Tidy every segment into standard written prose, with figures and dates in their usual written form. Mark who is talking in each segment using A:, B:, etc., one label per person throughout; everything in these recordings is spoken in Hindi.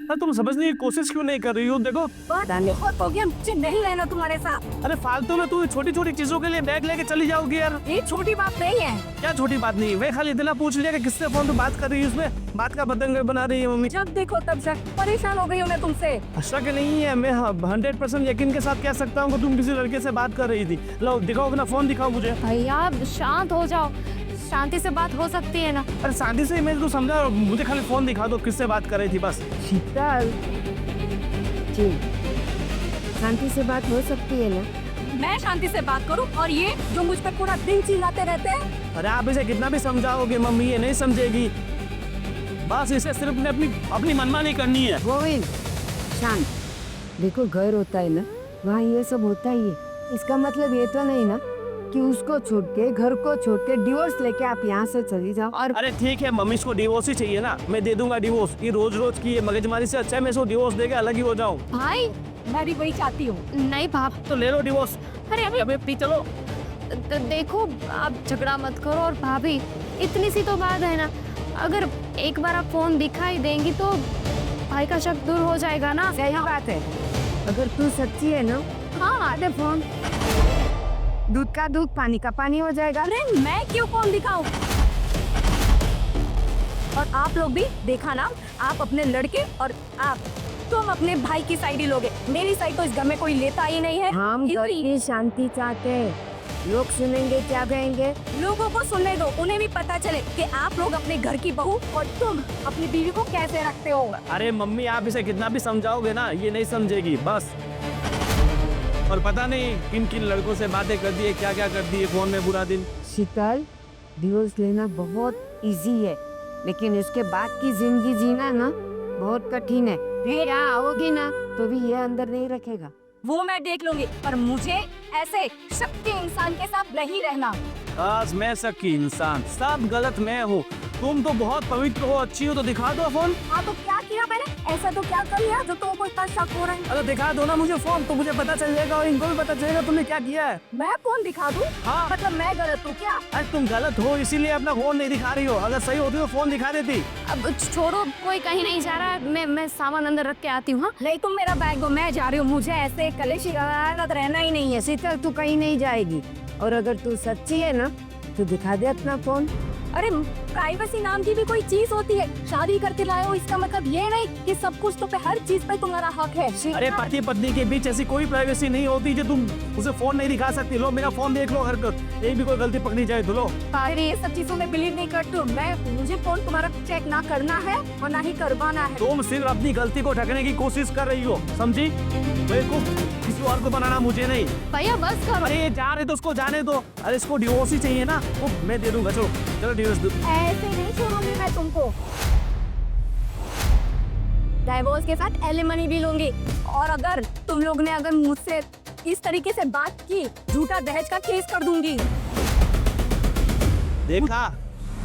A: अरे तुम समझने की कोशिश क्यों नहीं कर रही हो? देखो
B: बहुत हो गया, मुझे नहीं रहना तुम्हारे साथ।
A: अरे फालतू में तू छोटी छोटी चीजों के लिए बैग लेके चली जाओगी यार।
B: ये छोटी बात नहीं है।
A: क्या छोटी बात नहीं है? वे खाली इतना पूछ लिया कि किससे फोन पे बात कर रही है, उसमें बात का बदंग बना रही है मम्मी।
B: जब देखो तब से परेशान हो गई हूँ मैं तुमसे।
A: शक नहीं है, मैं 100% यकीन के साथ कह सकता हूँ कि तुम किसी लड़के से बात कर रही थी। लो दिखाओ अपना फोन, दिखाओ मुझे।
C: भैया शांत हो जाओ, शांति से बात हो सकती है ना।
A: अरे शांति से मैं तो समझा, मुझे खाली फोन दिखा दो किससे बात कर रही थी बस।
D: शीतल जी, शांति से बात हो सकती है ना?
B: मैं शांति से बात करूं और ये जो मुझ पर पूरा दिन चिल्लाते रहते हैं।
A: अरे आप इसे कितना भी समझाओगे मम्मी ये नहीं समझेगी। बस इसे सिर्फ अपनी मनमानी करनी है।
D: गोविंद शांत, देखो घर होता है ना, वहाँ ये सब होता ही है। इसका मतलब ये तो नहीं ना कि उसको छोड़ के, घर को छोड़ के डिवोर्स लेके आप यहाँ से चली जाओ। और
A: अरे ठीक है मम्मी, इसको डिवोर्स ही चाहिए ना, मैं दे दूंगा डिवोर्स। ये रोज रोज की ये मगजमारी से अच्छा है मैं इसको डिवोर्स देके अलग ही हो जाऊँ।
C: भाई
B: मैं भी वही चाहती हूँ।
C: नहीं बाप,
A: तो ले लो डिवोर्स।
C: अरे
A: अबे पी चलो।
C: देखो आप झगड़ा मत करो। और भाभी इतनी सी तो बात है ना, अगर एक बार आप फोन दिखाई देंगी तो भाई का शक दूर हो जाएगा ना।
D: सही बात है, अगर तू सच्ची है ना, हाँ दे फोन। दूध का दूध, पानी का पानी हो जाएगा।
B: अरे मैं क्यों फोन दिखाऊं? और आप लोग भी देखा ना, आप अपने लड़के और तुम अपने भाई की साइड ही लोगे। मेरी साइड तो इस घर में कोई लेता ही नहीं है।
D: हम घर की शांति चाहते हैं। लोग सुनेंगे क्या कहेंगे?
B: लोगों को सुनने दो, उन्हें भी पता चले कि आप लोग अपने घर की बहू और तुम अपनी बीवी को कैसे रखते हो।
A: अरे मम्मी आप इसे कितना भी समझाओगे ना ये नहीं समझेगी बस। और पता नहीं किन किन लड़कों से बातें कर दी है, क्या क्या कर दी है फोन में पूरा दिन।
D: शीतल, डिवोर्स लेना बहुत इजी है, लेकिन इसके बाद की जिंदगी जीना ना बहुत कठिन है। फिर यहाँ आओगी ना तो भी ये अंदर नहीं रखेगा।
B: वो मैं देख लूंगी, पर मुझे ऐसे शक्ति इंसान के साथ नहीं रहना।
A: आज मैं सकी इंसान, सब गलत मैं हूँ। तुम तो बहुत पवित्र हो, अच्छी हो, तो दिखा दो फोन।
B: हाँ तो क्या किया मैंने? ऐसा तो क्या कर लिया जो तुमको इतना शक हो रहा है?
A: अरे दिखा दो ना मुझे फोन, तो मुझे पता चल जाएगा और इनको भी पता चलेगा तुमने क्या किया है।
B: मैं फोन दिखा दूं?
A: हाँ।
B: मतलब मैं गलत हूँ क्या?
A: अरे तुम गलत हो इसीलिए अपना फोन नहीं दिखा रही हो, अगर सही होती तो फोन दिखा देती।
C: अब छोड़ो, कोई कहीं नहीं जा रहा है। मैं सामान अंदर रख के आती हूँ। हाँ?
B: नहीं तुम मेरा बैग दो, मैं जा रही हूँ। मुझे ऐसे कलेशी रहना ही नहीं है।
D: शीतल तू कहीं नहीं जाएगी, और अगर तू सच्ची है ना तो दिखा दे अपना फोन।
B: अरे प्राइवेसी नाम की भी कोई चीज होती है। शादी करके लाए हो इसका मतलब ये नहीं कि सब कुछ तो पे हर चीज पे तुम्हारा हक है।
A: अरे पति पत्नी के बीच ऐसी कोई प्राइवेसी नहीं होती जो तुम उसे फोन नहीं दिखा सकती। लो मेरा फोन देख लो, हरकत एक भी कोई गलती पकड़ी जाए तो लो।
B: अरे ये सब चीजों में बिलीव नहीं करती हूँ मैं। मुझे फोन तुम्हारा चेक ना करना है और ना ही करवाना है।
A: तुम सिर्फ अपनी गलती को ढकने की कोशिश कर रही हो, समझी? किसी और को बनाना मुझे नहीं।
C: भैया बस करो।
A: अरे ये जा रहे तो उसको जाने दो। अरे इसको डिवोर्स ही चाहिए ना, वो मैं दे दूंगा। चलो चलो डिवोर्स दो।
B: ऐसे नहीं छोड़ूंगी मैं तुमको। डाइवोर्स के साथ एलिमनी भी लूंगी। और अगर तुम लोग ने अगर मुझसे इस तरीके से बात की, झूठा दहेज का केस कर दूंगी।
A: देखा,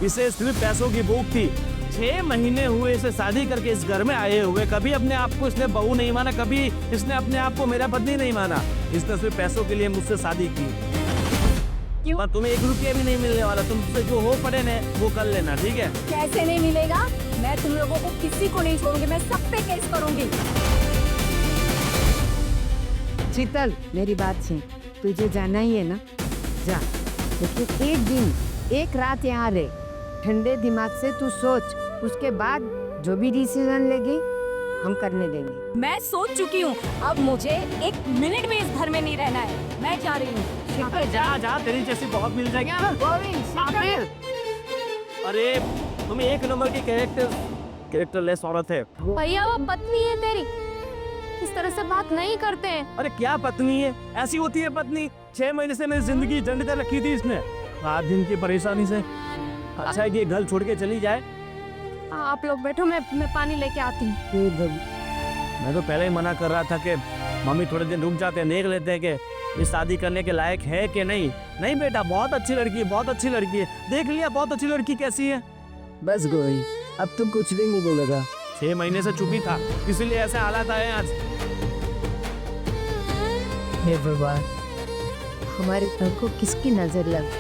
A: इसे सिर्फ पैसों की भूख थी। 6 महीने हुए इसे शादी करके इस घर में आए हुए, कभी अपने आप को इसने बहू नहीं माना, कभी इसने अपने आप को मेरा पत्नी नहीं माना। इसने सिर्फ पैसों के लिए मुझसे शादी की।
B: क्यों?
A: पर तुम्हें 1 रुपया भी नहीं मिलने वाला। तुमसे जो हो पड़े ने वो कर लेना, ठीक है?
B: कैसे नहीं मिलेगा? मैं तुम लोगों को किसी को नहीं छोड़ूंगी, मैं सब पे केस करूंगी।
D: शीतल मेरी बात सुन, तुझे जाना ही है ना, जा। लेकिन एक दिन एक रात यहाँ रहे, ठंडे दिमाग से तू सोच, उसके बाद जो भी डिसीजन लेगी हम करने देंगे।
B: मैं सोच चुकी हूँ, अब मुझे 1 मिनट भी इस घर में नहीं रहना है। मैं जा रही हूँ।
A: जा जा, तेरी जैसी बहुत मिल जाएगी ना। अरे तुम 1 नंबर की कैरेक्टरलेस औरत है।
C: भैया वो पत्नी है तेरी, इस तरह से बात नहीं करते हैं।
A: अरे क्या पत्नी है? ऐसी होती है पत्नी? 6 महीने से मेरी जिंदगी झंड कर रखी थी इसने, रात दिन की परेशानी से। अच्छा है कि ये घर छोड़ के चली जाए।
C: आप लोग बैठो, मैं पानी लेके आती हूँ।
A: मैं तो पहले ही मना कर रहा था कि मम्मी थोड़े दिन रुक जाते हैं, देख लेते हैं कि ये शादी करने के लायक है कि नहीं। नहीं बेटा, बहुत अच्छी लड़की है, बहुत अच्छी लड़की है। देख लिया बहुत अच्छी लड़की कैसी है।
D: बस गोई, अब तुम कुछ भी नहीं बोलेगा।
A: 6 महीने से चुप ही था, इसीलिए ऐसे हालात आए आज।
D: हे भगवान, हमारे घर को किसकी नजर लग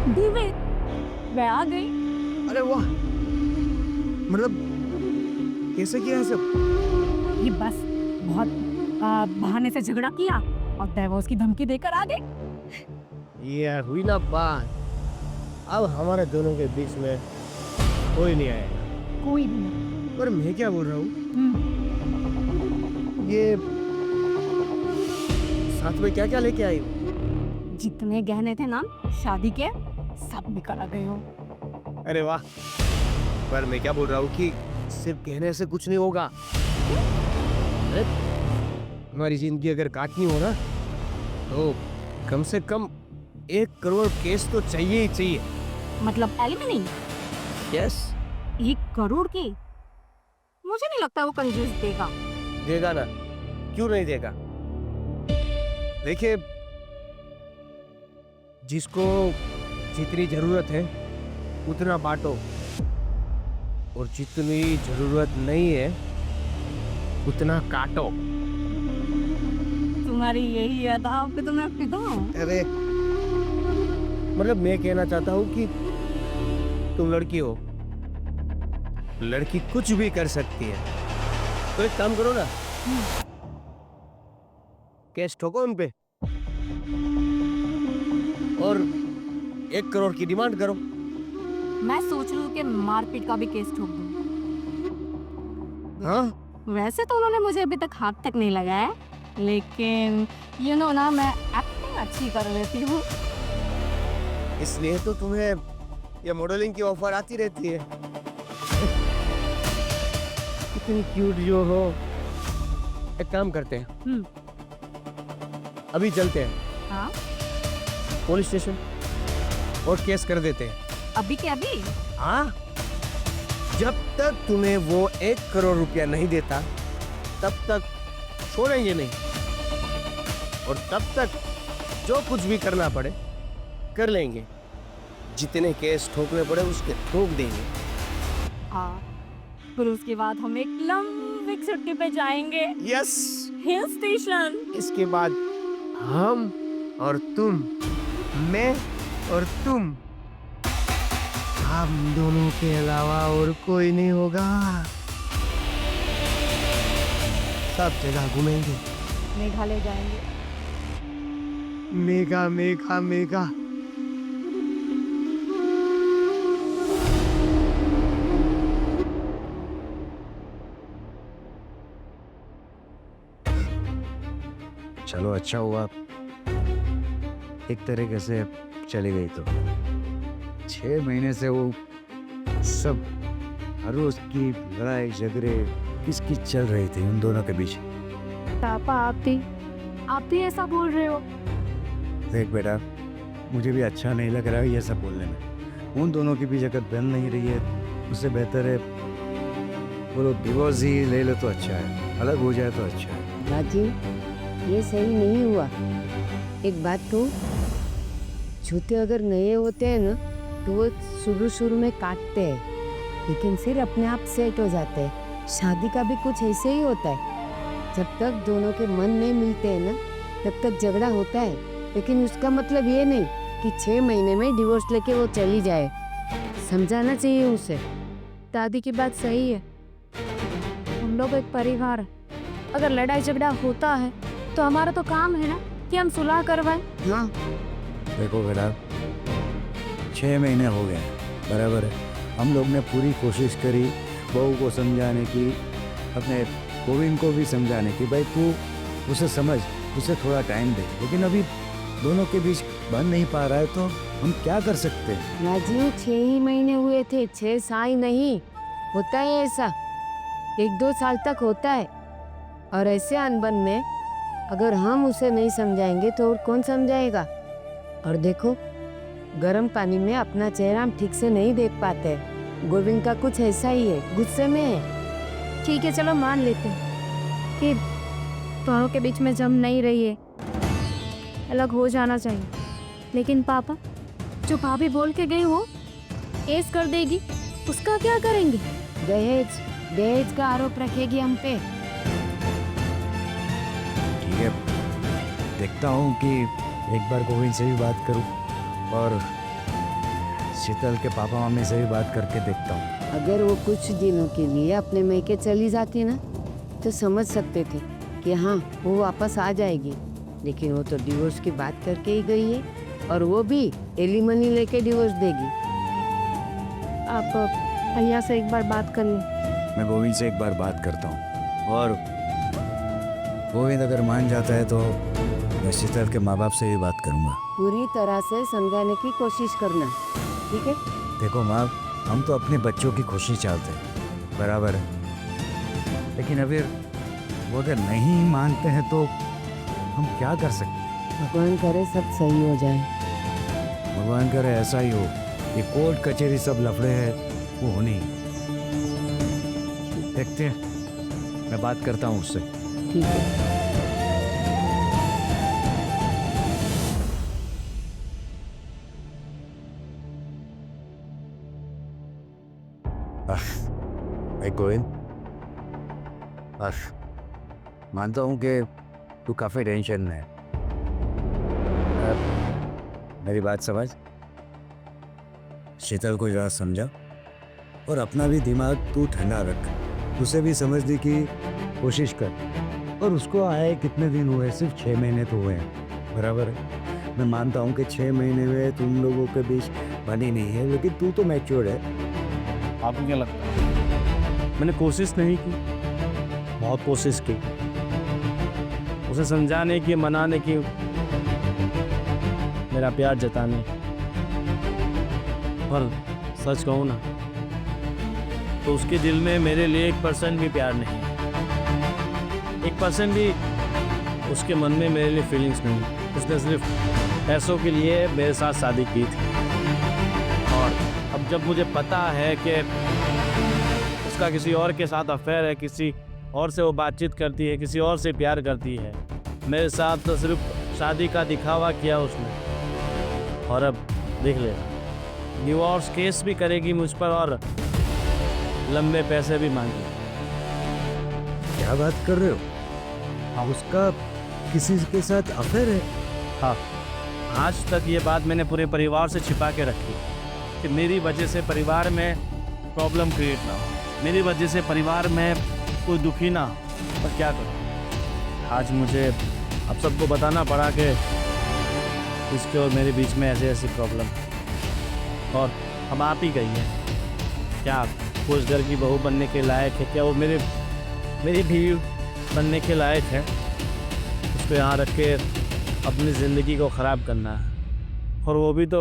B: दिव्य, मैं आ गई।
A: अरे वाह, मतलब कैसे किया है सब?
B: ये बस बहुत बहाने से झगड़ा किया और डिवोर्स की धमकी देकर आ गई।
A: ये हुई ना बात, अब हमारे दोनों के बीच में कोई नहीं आएगा।
B: कोई भी नहीं।
A: पर मैं क्या बोल रहा हूँ,
B: हम्म,
A: ये साथ में क्या क्या लेके आई हो?
B: जितने गहने थे ना शादी के, सब निकल आ गए हो।
A: अरे वाह, पर मैं क्या बोल रहा हूँ कि सिर्फ कहने से कुछ नहीं होगा। अरे, हमारी जिंदगी अगर काटनी हो ना, तो कम से कम 1 करोड़ केस तो चाहिए ही चाहिए।
B: मतलब एलिमनी
A: यस,
B: 1 करोड़ की? मुझे नहीं लगता वो कंजूस देगा।
A: देगा ना, क्यों नहीं देगा? देखिए, जिसको जितनी जरूरत है उतना बांटो, और जितनी जरूरत नहीं है उतना काटो।
B: तुम्हारी यही अदा पे तो मैं फिदा हूँ।
A: अरे मतलब मैं कहना चाहता हूँ कि तुम लड़की हो, लड़की कुछ भी कर सकती है, तो एक काम करो ना, कैश ठोको उन पे और 1 करोड़ की डिमांड करो।
B: मैं सोच रही हूँ कि मारपीट का भी केस ठोक दूँ।
A: हाँ,
B: वैसे तो उन्होंने मुझे अभी तक हाथ तक नहीं लगाया, लेकिन यू नो ना, मैं एक्टिंग अच्छी कर लेती हूँ।
A: इसलिए तो तुम्हें ये मॉडलिंग की ऑफर आती रहती है। इतनी क्यूट जो हो। एक काम करते हैं, अभी चलते हैं
B: हाँ,
A: पुलिस स्टेशन और केस कर देते हैं।
B: अभी के अभी?
A: हाँ, जब तक तुम्हें वो 1 करोड़ रुपया नहीं देता तब तक छोड़ेंगे नहीं, और तब तक जो कुछ भी करना पड़े कर लेंगे। जितने केस ठोकने पड़े उसके ठोक देंगे।
B: हाँ, फिर उसके बाद हम एक लंबी छुट्टी पे जाएंगे,
A: यस,
B: हिल स्टेशन।
A: इसके बाद हम और तुम, मैं और तुम, हम दोनों के अलावा और कोई नहीं होगा। सब जगह घूमेंगे,
B: मेघालय जाएंगे।
A: मेघा मेघा मेघा।
E: चलो अच्छा हुआ एक तरीके से चली गई। तो 6 महीने से वो सब हर रोज की लड़ाई झगड़े किसकी चल रही थी उन दोनों के बीच।
B: पापा, आप भी ऐसा बोल रहे हो?
E: देख बेटा, मुझे भी अच्छा नहीं लग रहा है ये सब बोलने में। उन दोनों के बीच अगर बन नहीं रही है, उससे बेहतर है वो लोग डिवोर्स ही ले लो तो अच्छा है, अलग हो जाए तो अच्छा है।
D: राजीव, ये सही नहीं हुआ। एक बात तो, जूते अगर नए होते हैं ना तो वो शुरू में काटते हैं, लेकिन फिर अपने आप सेट हो जाते हैं। शादी का भी कुछ ऐसे ही होता है। जब तक दोनों के मन नहीं मिलते हैं ना, तब तक झगड़ा होता है, लेकिन उसका मतलब ये नहीं कि 6 महीने में डिवोर्स लेके वो चली जाए। समझाना चाहिए उसे।
B: दादी की बात सही है, हम लोग एक परिवार है। अगर लड़ाई झगड़ा होता है तो हमारा तो काम है ना कि हम सुलह करवाएं।
D: हाँ,
E: देखो बेटा, 6 महीने हो गए, बराबर है। हम लोग ने पूरी कोशिश करी बहू को समझाने की, अपने गोविंद को भी समझाने की, भाई तू उसे समझ, उसे थोड़ा टाइम दे, लेकिन अभी दोनों के बीच बन नहीं पा रहा है, तो हम क्या कर सकते हैं।
D: राजीव, 6 ही महीने हुए थे, 6 साल नहीं। होता है ऐसा, 1-2 साल तक होता है। और ऐसे अनबन में अगर हम उसे नहीं समझाएंगे तो और कौन समझाएगा। और देखो, गर्म पानी में अपना चेहरा हम ठीक से नहीं देख पाते। गोविंद का कुछ ऐसा ही है, गुस्से में है।
B: ठीक है, चलो मान लेते हैं कि दोनों के बीच में जम नहीं रही है, अलग हो जाना चाहिए। लेकिन पापा, जो भाभी बोल के गई वो केस कर देगी, उसका क्या करेंगे?
D: दहेज का आरोप रखेगी हम पे।
E: ठीक है, देखता हूँ कि एक बार गोविंद से भी बात करूँ और शीतल के पापा मम्मी से भी बात करके देखता हूँ।
D: अगर वो कुछ दिनों के लिए अपने मैके चली जाती ना तो समझ सकते थे कि हाँ वो वापस आ जाएगी, लेकिन वो तो डिवोर्स की बात करके ही गई है, और वो भी एलिमनी लेके डिवोर्स देगी।
B: आप भैया से एक बार बात कर लें।
E: मैं गोविंद से एक बार बात करता हूँ, और गोविंद अगर मान जाता है तो मैं शीतल के माँ बाप से भी बात करूँगा।
D: पूरी तरह से समझाने की कोशिश करना, ठीक है?
E: देखो माँ, हम तो अपने बच्चों की खुशी चाहते हैं, बराबर है, लेकिन अगर वो अगर नहीं मानते हैं तो हम क्या कर सकते हैं?
D: भगवान करे सब सही हो जाए।
E: भगवान करे ऐसा ही हो। ये कोर्ट कचहरी सब लफड़े हैं वो होने ही। देखते हैं, मैं बात करता हूँ उससे।
D: ठीक है।
E: भाई गोविंद, मानता हूँ कि तू काफ़ी टेंशन में है। मेरी बात समझ, शीतल को ज़रा समझा और अपना भी दिमाग तू ठंडा रख, उसे भी समझने की कोशिश कर। और उसको आए कितने दिन हुए? सिर्फ 6 महीने तो हुए हैं, बराबर है। मैं मानता हूँ कि 6 महीने में तुम लोगों के बीच बनी नहीं है, लेकिन तू तो मैच्योर है।
A: आपको क्या लगता है? मैंने कोशिश नहीं की, बहुत कोशिश की उसे समझाने की, मनाने की, मेरा प्यार जताने, पर सच कहूँ ना तो उसके दिल में मेरे लिए 1% भी प्यार नहीं, 1% भी उसके मन में मेरे लिए फीलिंग्स नहीं। उसने सिर्फ पैसों के लिए मेरे साथ शादी की थी, और अब जब मुझे पता है कि उसका किसी और के साथ अफेयर है, किसी और से वो बातचीत करती है, किसी और से प्यार करती है, मेरे साथ तो सिर्फ शादी का दिखावा किया उसने, और अब देख ले डिवोर्स केस भी करेगी मुझ पर और लंबे पैसे भी मांगी।
E: क्या बात कर रहे हो? हाँ, उसका किसी के साथ अफेयर है?
A: हाँ, आज तक ये बात मैंने पूरे परिवार से छिपा के रखी कि मेरी वजह से परिवार में प्रॉब्लम क्रिएट ना हो, मेरी वजह से परिवार में कोई दुखी ना हो। पर क्या करूँ, आज मुझे अब सबको बताना पड़ा कि इसके और मेरे बीच में ऐसी ऐसी प्रॉब्लम, और अब आप ही कहिए क्या वो उस घर की बहू बनने के लायक है? क्या वो मेरी बीवी बनने के लायक है? उसको यहाँ रख के अपनी ज़िंदगी को ख़राब करना है, और वो भी तो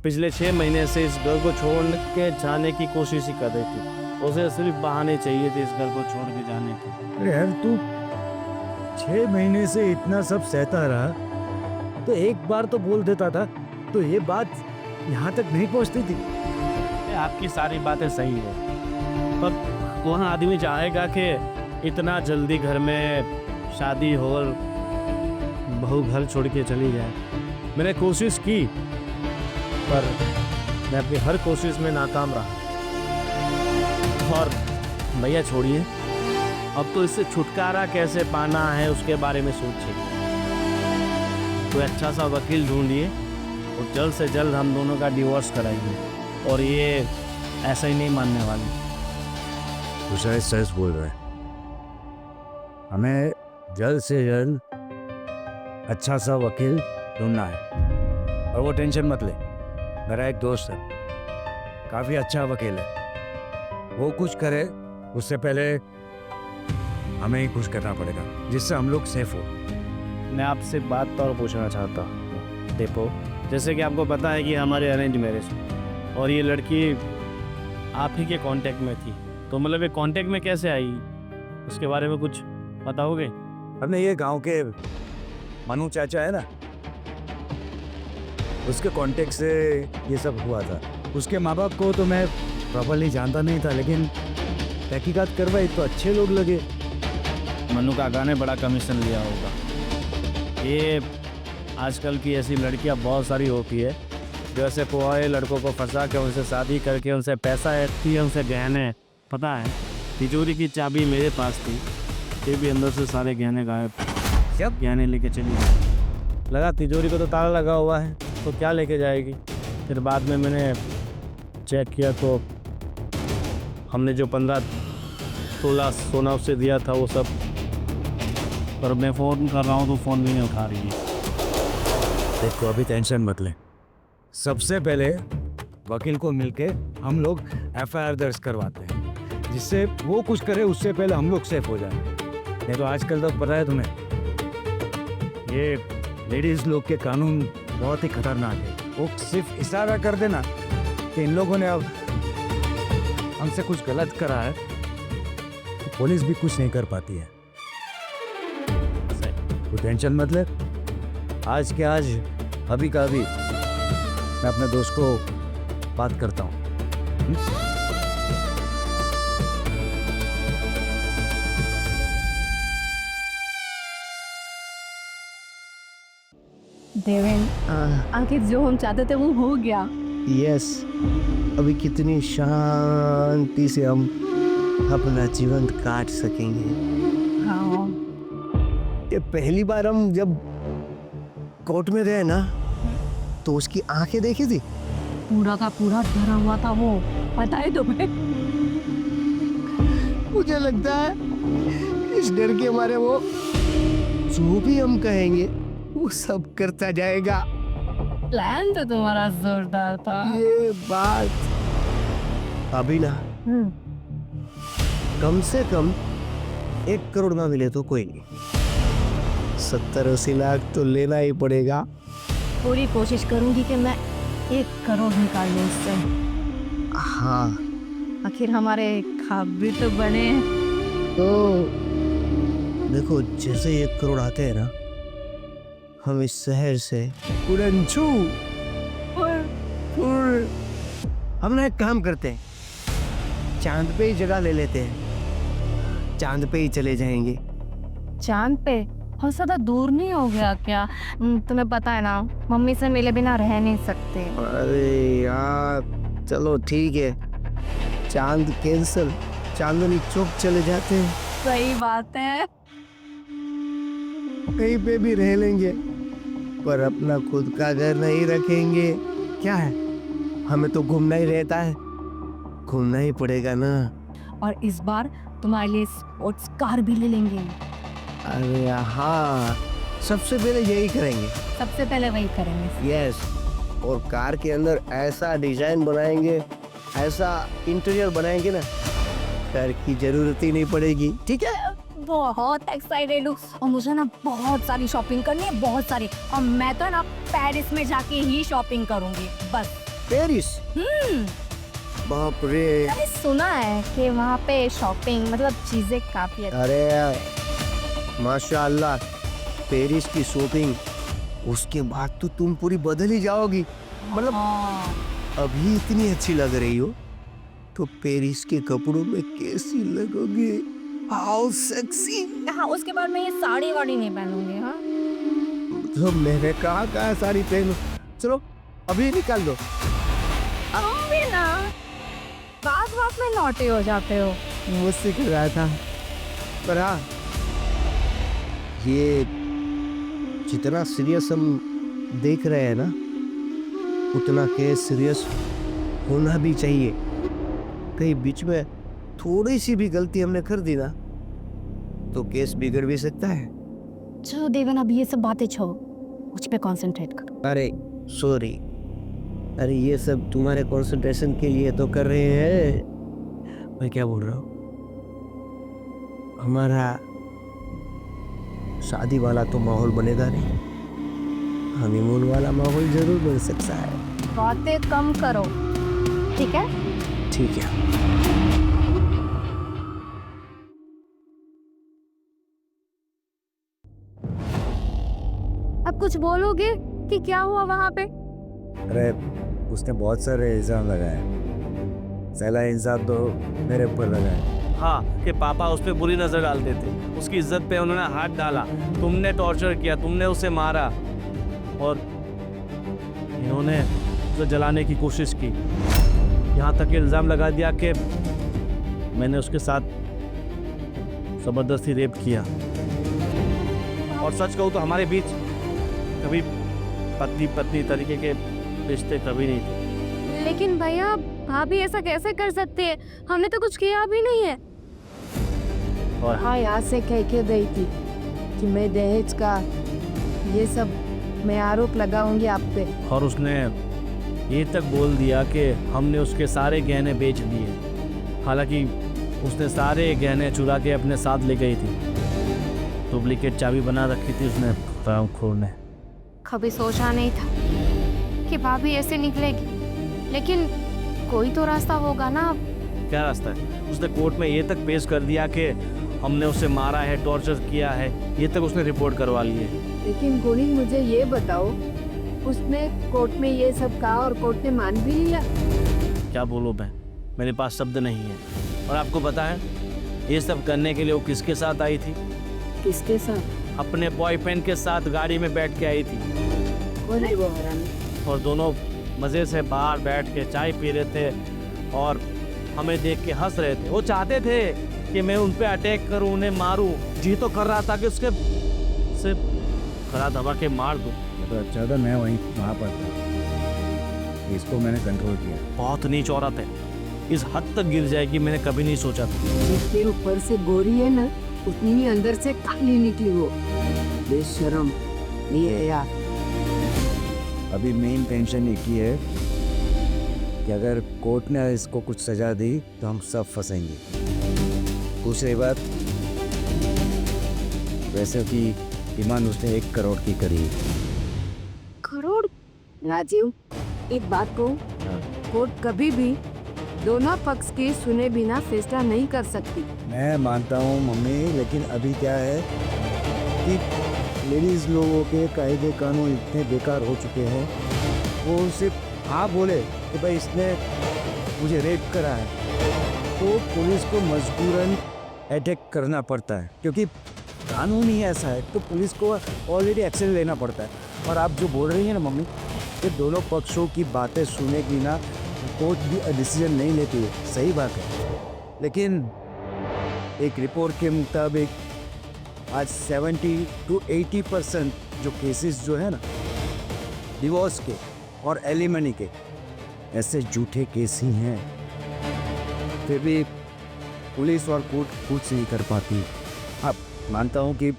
A: पिछले 6 महीने से इस घर को छोड़ के जाने की कोशिश ही कर रही थी। उसे सिर्फ बहाने चाहिए थे इस घर को छोड़ के जाने के।
E: अरे यार, तू 6 महीने से इतना सब सहता रहा तो एक बार तो बोल देता था, तो ये बात यहाँ तक नहीं पहुँचती थी।
A: आपकी सारी बातें सही है, पर वहाँ आदमी चाहेगा कि इतना जल्दी घर में शादी हो और बहू घर छोड़ के चली जाए। मैंने कोशिश की, पर मैं अपनी हर कोशिश में नाकाम रहा। और भैया छोड़िए, अब तो इससे छुटकारा कैसे पाना है उसके बारे में सोचिए। कोई अच्छा सा वकील ढूंढिए और जल्द से जल्द हम दोनों का डिवोर्स कराइए, और ये ऐसा ही नहीं मानने वाली।
E: तो शायद सच बोल रहा है, हमें जल्द से जल्द अच्छा सा वकील ढूंढना है। और वो टेंशन मत ले, मेरा एक दोस्त है, काफ़ी अच्छा वकील है, वो कुछ करे उससे पहले हमें ही कुछ करना पड़ेगा, जिससे हम लोग सेफ हो।
A: मैं आपसे बात और पूछना चाहता हूँ देखो, जैसे कि आपको पता है कि हमारे अरेंज मैरिज, और ये लड़की आप ही के कांटेक्ट में थी, तो मतलब ये कांटेक्ट में कैसे आई, उसके बारे में कुछ बताओगे?
E: हमने ये गांव के मनु चाचा है ना, उसके कांटेक्ट से ये सब हुआ था। उसके माँ बाप को तो मैं प्रॉपर्ली जानता नहीं था, लेकिन तहकीकात करवाई तो अच्छे लोग लगे।
A: मनु काका ने बड़ा कमीशन लिया होगा। ये आजकल की ऐसी लड़कियां बहुत सारी होती है जो ऐसे पुआए लड़कों को फंसा के उनसे शादी करके उनसे पैसा ऐठती है, उनसे गहने। पता है, तिजोरी की चाबी मेरे पास थी, ये भी अंदर से सारे गहने गायब। सब गहने लेके चली गई। लगा तिजोरी को तो ताला लगा हुआ है, तो क्या लेके जाएगी। फिर बाद में मैंने चेक किया तो हमने जो 15-16 सोना उससे दिया था वो सब, पर मैं फ़ोन कर रहा हूँ तो फ़ोन भी नहीं उठा रही है।
E: देखो अभी टेंशन मत ले, सबसे पहले वकील को मिलके हम लोग एफआईआर दर्ज करवाते हैं, जिससे वो कुछ करे उससे पहले हम लोग सेफ हो जाए। नहीं तो आजकल तो पता है तुम्हें, ये लेडीज लोग के कानून बहुत ही खतरनाक है। वो सिर्फ इशारा कर देना कि इन लोगों ने अब हमसे कुछ गलत करा है, तो पुलिस भी कुछ नहीं कर पाती है। तो टेंशन मत ले, आज के आज अभी का अभी मैं अपने दोस्त को बात करता हूँ।
B: देवेन, आखिर जो हम चाहते थे वो हो गया।
F: यस, अभी कितनी शांति से हम अपना जीवन काट सकेंगे।
B: हाँ,
F: ये पहली बार हम जब कोर्ट में गए ना, तो उसकी आंखें देखी थी।
B: पूरा का पूरा डरा हुआ था वो, पता है तुम्हें?
F: मुझे लगता है इस डर के मारे वो जो भी हम कहेंगे वो सब करता जाएगा।
B: प्लान तो तुम्हारा जोरदार था।
F: ये बात अभी ना, कम से कम 1 करोड़ ना मिले तो कोई नहीं, 70-80 लाख तो लेना ही पड़ेगा।
B: पूरी कोशिश करूंगी कि मैं 1 करोड़ निकाल लूं उससे।
F: हाँ,
B: आखिर हमारे ख्वाब भी तो बने हैं।
F: तो देखो, जैसे 1 करोड़ आते हैं ना, हम इस शहर से उड़नछू हम ना एक काम करते हैं, चांद पे ही जगह ले लेते हैं, चांद पे ही चले जाएंगे।
B: चांद पे? बहुत ज्यादा दूर नहीं हो गया क्या? तुम्हें पता है ना, मम्मी से मिले बिना रह नहीं सकते।
F: अरे यार, चलो ठीक है, चांद कैंसल, चांदनी चौक चले जाते हैं।
B: सही बात है।
F: कहीं पे भी रह लेंगे, पर अपना खुद का घर नहीं रखेंगे। क्या है, हमें तो घूमना ही रहता है, घूमना ही पड़ेगा ना।
B: और इस बार तुम्हारे लिए स्पोर्ट्स कार भी ले लेंगे।
F: अरे हाँ, सबसे पहले यही करेंगे।
B: सबसे पहले वही करेंगे।
F: यस, और कार के अंदर ऐसा डिजाइन बनाएंगे, ऐसा इंटीरियर बनाएंगे ना, कार की जरूरत ही नहीं पड़ेगी। ठीक है?
B: बहुत एक्साइटेड हूँ, और मुझे ना बहुत सारी शॉपिंग करनी है, बहुत सारी। और मैं तो ना पेरिस में जाके ही शॉपिंग करूंगी बस।
F: पेरिस? बाप रे।
B: मैंने सुना है कि वहाँ पे शॉपिंग मतलब चीजें काफी अच्छी।
F: अरे माशाल्लाह, पेरिस की शॉपिंग, उसके बाद तो तुम पूरी बदल ही जाओगी। मतलब अभी इतनी अच्छी लग रही हो, तो पेरिस के कपड़ों में कैसी लगोगी? How sexy.
B: हाँ, उसके बाद मैं ये साड़ी वाड़ी नहीं पहनूंगी। हाँ,
F: तो मैंने कहा साड़ी पहनो। चलो अभी निकाल दो।
B: अभी ना बात में नौटे हो जाते हो।
F: मुझसे कर रहा था, पर हाँ, ये जितना सीरियस हम देख रहे हैं ना, उतना केस सीरियस होना भी चाहिए। कहीं बीच में थोड़ी सी भी गलती हमने कर दी ना, तो केस बिगड़ भी सकता है।
B: चलो देवन, अब ये सब बातें छोड़ो, मुझ पे कंसंट्रेट करो।
F: अरे सॉरी, अरे ये सब तुम्हारे कंसंट्रेशन के लिए तो कर रहे हैं। मैं क्या बोल रहा हूँ, हमारा शादी वाला तो माहौल बनेगा नहीं, हनीमून वाला माहौल जरूर बन सकता है।
B: बातें कम करो, ठीक है?
F: ठीक है।
B: अब कुछ बोलोगे कि क्या हुआ वहाँ पे?
E: अरे उसने बहुत सारे इल्ज़ाम लगाए, पहला इल्ज़ाम तो मेरे ऊपर लगाए।
A: हाँ, कि पापा उस पर बुरी नज़र डालते थे, उसकी इज्जत पे उन्होंने हाथ डाला, तुमने टॉर्चर किया, तुमने उसे मारा, और इन्होंने उसे जलाने की कोशिश की। यहाँ तक इल्ज़ाम लगा दिया कि मैंने उसके साथ ज़बरदस्ती रेप किया। और सच कहूँ तो हमारे बीच कभी पत्नी पत्नी तरीके के रिश्ते कभी नहीं थे।
C: लेकिन भैया भाभी ऐसा कैसे कर सकती है? हमने तो कुछ किया भी नहीं है।
A: और
D: हाँ, यहाँ से कह के गई थी कि मैं दहेज का ये सब मैं आरोप लगाऊंगी आप पे।
A: और उसने ये तक बोल दिया कि हमने उसके सारे गहने बेच दिए। हालांकि उसने सारे गहने चुरा के अपने साथ ले गई थी। डुप्लीकेट चाबी बना रखी थी उसने रामखोर ने।
C: कभी सोचा नहीं था कि भाभी ऐसे निकलेगी, लेकिन कोई तो रास्ता होगा ना।
A: क्या रास्ता है? उसने कोर्ट में ये तक पेश कर दिया कि हमने उसे मारा है, टॉर्चर किया है। ये तक उसने रिपोर्ट करवा ली है।
D: लेकिन गोली मुझे ये बताओ, उसने कोर्ट में ये सब कहा और कोर्ट ने मान भी लिया?
A: क्या बोलूं मैं, मेरे पास शब्द नहीं है। और आपको पता है ये सब करने के लिए वो किसके साथ आई थी?
D: किसके साथ?
A: अपने बॉयफ्रेंड के साथ गाड़ी में बैठ के आई थी।
D: कौन है वो हरामी?
A: और दोनों मज़े से बाहर बैठ के चाय पी रहे थे और हमें देख के हंस रहे थे। वो चाहते थे कि मैं उन पे अटैक करूं, उन्हें मारूं। जी तो कर रहा था कि उसके से खरा दबा के मार दूं।
E: तो अच्छा था मैं वहाँ पर था, इसको मैंने कंट्रोल किया।
A: बहुत नीच औरत है, इस हद तक गिर जाएगी मैंने कभी नहीं सोचा था।
D: जितने ऊपर से गोरी है ना, उतनी ही अंदर से काली निकली वो। बेशरम ये है यार।
E: अभी मेन टेंशन एक ही है कि अगर कोर्ट ने इसको कुछ सजा दी तो हम सब फंसेंगे। दूसरी बात, वैसे कि डिमांड उसने 1 करोड़ की करी।
D: करोड़? राजीव, एक बात को, कोर्ट कभी भी दोनों पक्ष की सुने बिना फैसला नहीं कर सकती।
E: मैं मानता हूँ मम्मी, लेकिन अभी क्या है कि लेडीज लोगों के कायदे कानून इतने बेकार हो चुके हैं। वो सिर्फ हाँ बोले कि भाई इसने मुझे रेप करा है, तो पुलिस को मजबूरन अटैक करना पड़ता है, क्योंकि कानून ही ऐसा है। तो पुलिस को ऑलरेडी एक्शन लेना पड़ता है। और आप जो बोल रही हैं ना मम्मी, कि दोनों पक्षों की बातें सुने बिना कोर्ट भी डिसीजन नहीं लेती है, सही बात है। लेकिन एक रिपोर्ट के मुताबिक आज 70 to 80% जो केसेस जो है ना डिवोर्स के और एलिमनी के, ऐसे झूठे केस ही हैं। फिर भी पुलिस और कोर्ट कुछ नहीं कर पाती। अब मानता हूँ कि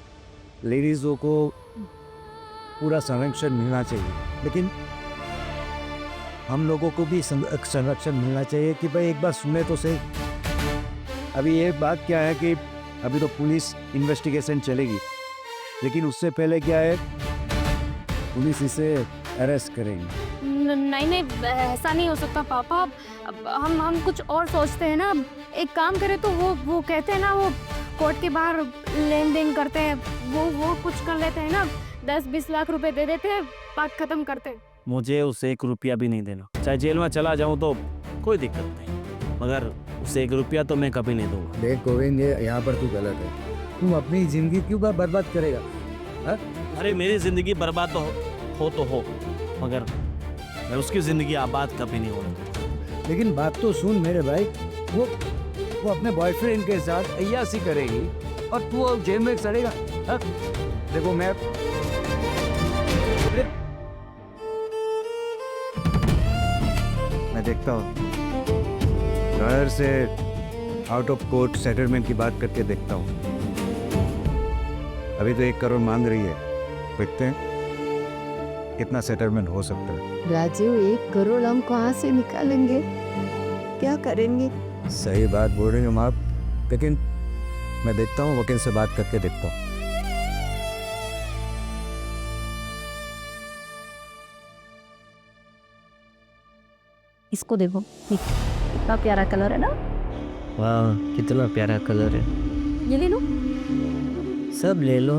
E: लेडीज़ों को पूरा संरक्षण मिलना चाहिए, लेकिन हम लोगों को भी संरक्षण मिलना चाहिए कि भाई एक बार सुने तो सही। अभी ये बात क्या है कि अभी तो पुलिस इन्वेस्टिगेशन चलेगी, लेकिन उससे पहले क्या है, पुलिस इसे अरेस्ट करेगी।
C: नहीं नहीं, ऐसा नहीं हो सकता पापा। अब हम कुछ और सोचते हैं ना। एक काम करें तो वो कहते हैं ना, वो कोर्ट के बाहर लेन देन करते हैं, वो कुछ कर लेते हैं ना। 10-20 लाख रुपए दे देते हैं, बात खत्म करते हैं।
A: मुझे उसे 1 रुपया भी नहीं देना। चाहे जेल में चला जाऊं तो कोई दिक्कत नहीं, मगर उसे 1 रुपया तो मैं कभी नहीं दूंगा।
E: देख गोविंद, यहाँ पर तू गलत है। तू अपनी जिंदगी क्यों बर्बाद करेगा? हा?
A: अरे मेरी ज़िंदगी बर्बाद तो हो, मगर मैं उसकी ज़िंदगी आबाद कभी नहीं होगी।
E: लेकिन बात तो सुन मेरे भाई, वो अपने बॉयफ्रेंड के साथ अय्यासी करेगी और तू जेल में सड़ेगा। हा? देखो मैं देखता हूँ, घर से आउट ऑफ कोर्ट सेटलमेंट की बात करके देखता हूँ। अभी तो 1 करोड़ मांग रही है, देखते हैं कितना सेटलमेंट हो सकता है।
D: राजीव, 1 करोड़ हम कहाँ से निकालेंगे? क्या करेंगे?
E: सही बात बोल रही हूँ आप, लेकिन मैं देखता हूँ, वकील से बात करके देखता हूँ।
B: इसको देखो, कितना प्यारा कलर है ना।
F: वाह, कितना प्यारा कलर है।
B: ये ले लो।
F: सब ले लो।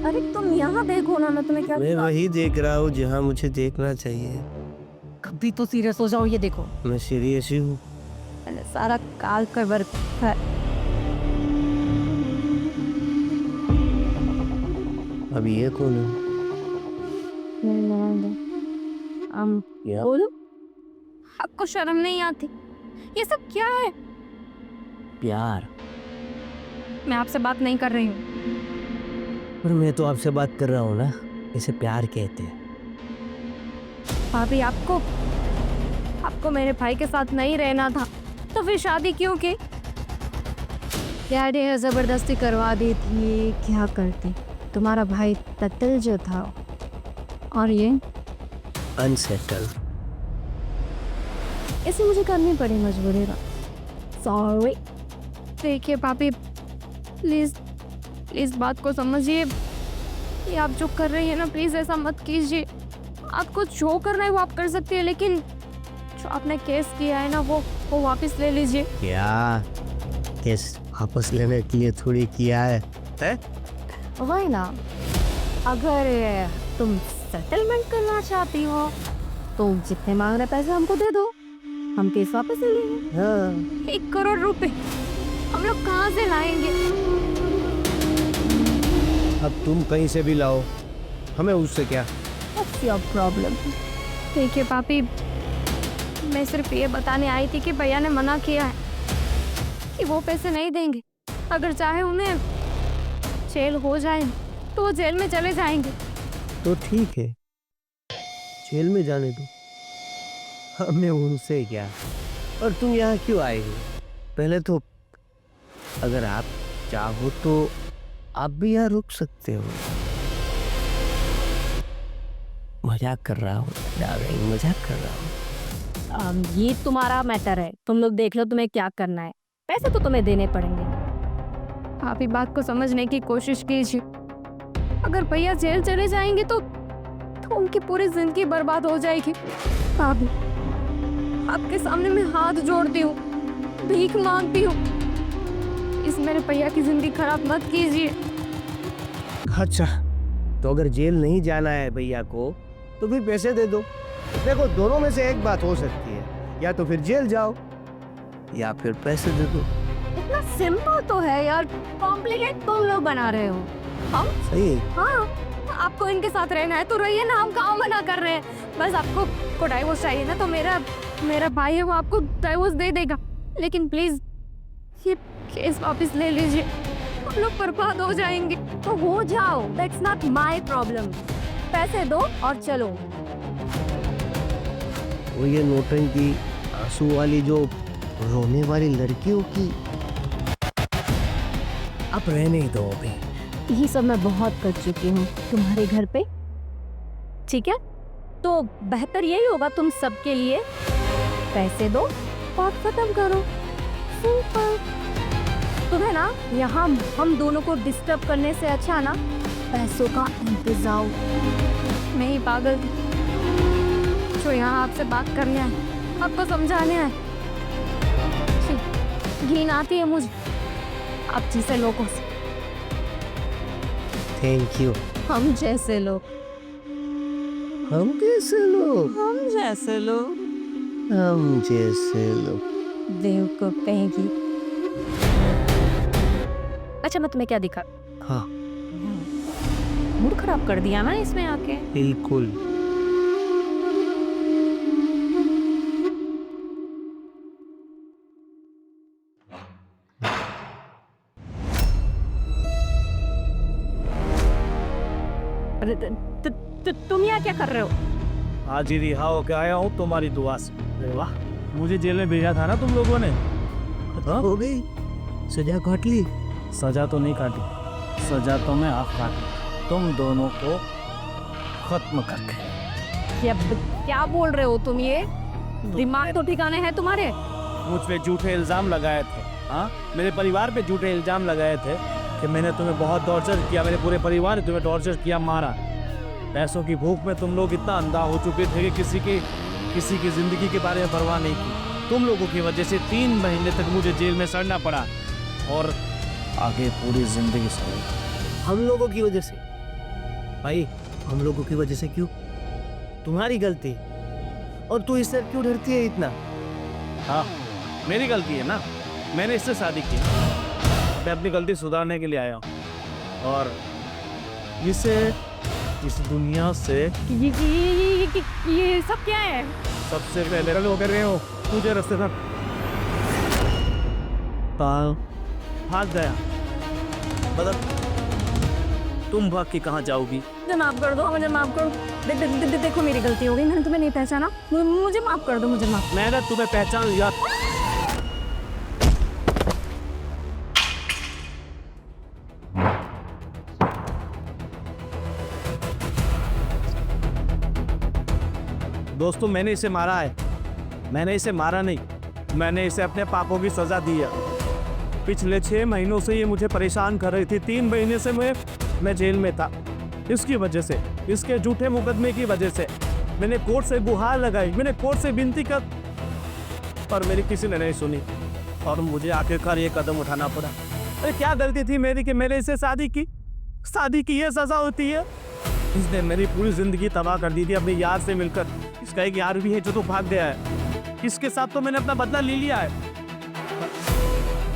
B: अरे तुम यहाँ देखो ना, मैं तुम्हें क्या।
F: मैं वही देख रहा हूँ जहाँ मुझे देखना चाहिए।
B: कभी तो सीरियस हो जाओ। ये देखो,
F: मैं सीरियस ही हूँ।
B: मैंने सारा काल का वर्क है।
F: अब ये कौन है? या?
C: बोलो, आपको शर्म नहीं आती? ये सब क्या है?
F: प्यार।
C: मैं आपसे बात नहीं कर रही हूँ।
F: पर मैं तो आपसे बात कर रहा हूँ ना, इसे प्यार कहते हैं।
B: भाभी आपको मेरे भाई के साथ नहीं रहना था तो फिर शादी क्यों की? डैडी ने जबरदस्ती करवा दी थी, क्या करती? तुम्हारा भाई तत्ल जो था और ये
F: अनसेटल।
B: इसे मुझे करनी पड़ी मजबूरी का। सॉरी। देखिए भाभी, प्लीज इस बात को समझिए कि आप जो कर रही है ना, प्लीज ऐसा मत कीजिए। आपको जो करना है वो आप कर सकती है, लेकिन जो आपने केस किया है ना वो वापस ले लीजिए।
F: क्या केस वापस लेने के लिए थोड़ी किया है?
B: वही ना, अगर तुम सेटलमेंट करना चाहती हो तो जितने मांग रहे पैसे हमको दे दो, हम केस वापस ले लेंगे।
F: हाँ।
B: 1 करोड़ रुपए हम लोग कहाँ से लाएंगे?
F: अब तुम कहीं से भी लाओ, हमें उससे क्या?
B: What's your problem? देखिए पापी, मैं सिर्फ ये बताने आई थी कि भैया ने मना किया है कि वो पैसे नहीं देंगे। अगर चाहे उन्हें जेल हो जाए तो वो जेल में चले जाएंगे।
F: तो ठीक है, जेल में जाने दो, हमें उनसे क्या। और तुम यहाँ क्यों आए हो? पहले तो अगर आप चाहो तो आप भी यहाँ रुक सकते हो। मजाक कर रहा हूँ डार्लिंग, मजाक कर रहा हूँ।
B: ये तुम्हारा मैटर है, तुम लोग देख लो तुम्हें क्या करना है। पैसे तो तुम्हें देने पड़ेंगे। आप ही बात को समझने की कोशिश कीजिए। अगर भैया जेल चले जाएंगे तो उनकी पूरी जिंदगी बर्बाद हो जाएगी। भाभी, आपके सामने मैं हाथ जोड़ती हूँ, भीख मांगती हूँ, इस मेरे भैया की जिंदगी खराब मत कीजिए।
F: अच्छा, तो अगर जेल नहीं जाना है भैया को तो फिर पैसे दे दो। देखो, दोनों में से एक बात हो सकती है, या तो फिर जेल जाओ या फिर पैसे दे दो।
B: इतना सिंपल तो है यार, कॉम्प्लिकेट तुम लोग बना रहे हो। हम
F: सही है।
B: हाँ, आपको इनके साथ रहना है तो रहिए ना, हम कहाँ मना कर रहे हैं। बस आपको डाइवोर्स चाहिए ना, तो मेरा भाई है वो आपको डाइवोर्स दे देगा। लेकिन प्लीज ये केस वापस ले लीजिए, हम लोग बर्बाद हो जाएंगे। तो हो जाओ, दैट्स नॉट माय प्रॉब्लम। पैसे दो और चलो।
F: वो ये नोटंकी आंसू वाली जो रोने वाली लड़कियों की, अब रहने ही दो अभी।
B: ये सब मैं बहुत कर चुकी हूँ तुम्हारे घर पे, ठीक है? तो बेहतर यही होगा तुम सबके लिए, पैसे दो और खत्म करो। सिंपल। तुम्हें ना यहाँ हम दोनों को डिस्टर्ब करने से अच्छा ना पैसों का इंतजाम। मैं ही पागल थी जो यहाँ आपसे बात करने आए, आपको समझाने आए। घिन आती है मुझे आप जैसे लोगों से।
F: Thank you.
B: हम जैसे लोग,
F: हम कैसे लोग?
B: हम जैसे लोग
F: हम जैसे लोग।
B: बेवकूफ कहेंगी। अच्छा, मैं तुम्हें क्या दिखा?
F: हाँ,
B: मूड खराब कर दिया ना इसमें आके।
F: बिल्कुल।
B: अरे तुम यहाँ क्या कर रहे हो?
A: आज ही रिहा होके आया हूँ तुम्हारी दुआ से। अरे वाह, मुझे जेल में भेजा था ना तुम लोगों ने। हाँ?
F: हो गई सजा काट ली।
A: सजा तो नहीं काटी, सजा तो मैं आप काटी, तुम दोनों को खत्म करके।
B: क्या बोल रहे हो तुम? ये दिमाग तो ठिकाने हैं तुम्हारे?
A: मुझ पे झूठे इल्जाम लगाए थे। हाँ, मेरे परिवार पे झूठे इल्जाम लगाए थे कि मैंने तुम्हें बहुत टॉर्चर किया, मेरे पूरे परिवार ने तुम्हें टॉर्चर किया, मारा। पैसों की भूख में तुम लोग इतना अंधा हो चुके थे कि किसी की जिंदगी के बारे में परवाह नहीं की। तुम लोगों की वजह से 3 महीने तक मुझे जेल में सड़ना पड़ा और आगे पूरी जिंदगी सड़ेगी।
F: हम लोगों की वजह से? भाई, हम लोगों की वजह से क्यों? तुम्हारी गलती। और तू इससे क्यों डरती है इतना?
A: हाँ, मेरी गलती है ना, मैंने इससे शादी की। मैं अपनी गलती सुधारने के लिए आया हूँ और इसे इस दुनिया से
B: ये सब क्या है?
A: सबसे पहले वो कर रहे हो तुझे रास्ते तक भाग गया। मतलब तुम भाग के कहाँ जाओगी?
C: मुझे माफ कर दो, मुझे माफ कर दो। देखो मेरी गलती हो गई, मैंने तुम्हें नहीं पहचाना, मुझे माफ कर दो, मुझे माफ।
A: मैंने तुम्हें पहचान लिया। दोस्तों मैंने इसे मारा है, मैंने इसे मारा नहीं, मैंने इसे अपने पापों की सजा दी है। पिछले 6 महीनों से ये मुझे परेशान कर रही थी। 3 महीने से मैं जेल में था, इसकी वजह से, इसके झूठे मुकदमे की वजह से। मैंने कोर्ट से गुहार लगाई, मैंने कोर्ट से विनती कर, पर मेरी किसी ने नहीं सुनी और मुझे आखिरकार ये कदम उठाना पड़ा। अरे क्या गलती थी मेरी कि मैंने इससे शादी की ये सजा होती है? इसने मेरी पूरी जिंदगी तबाह कर दी थी अपने यार से मिलकर। इसका एक यार भी है जो तो भाग गया है, इसके साथ तो मैंने अपना बदला ले लिया है।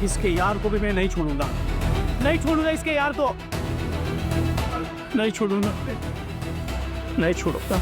A: इसके यार को भी मैं नहीं छोड़ूंगा, नहीं छोड़ूंगा इसके यार को, नहीं छोड़ूंगा, नहीं छोड़ूंगा।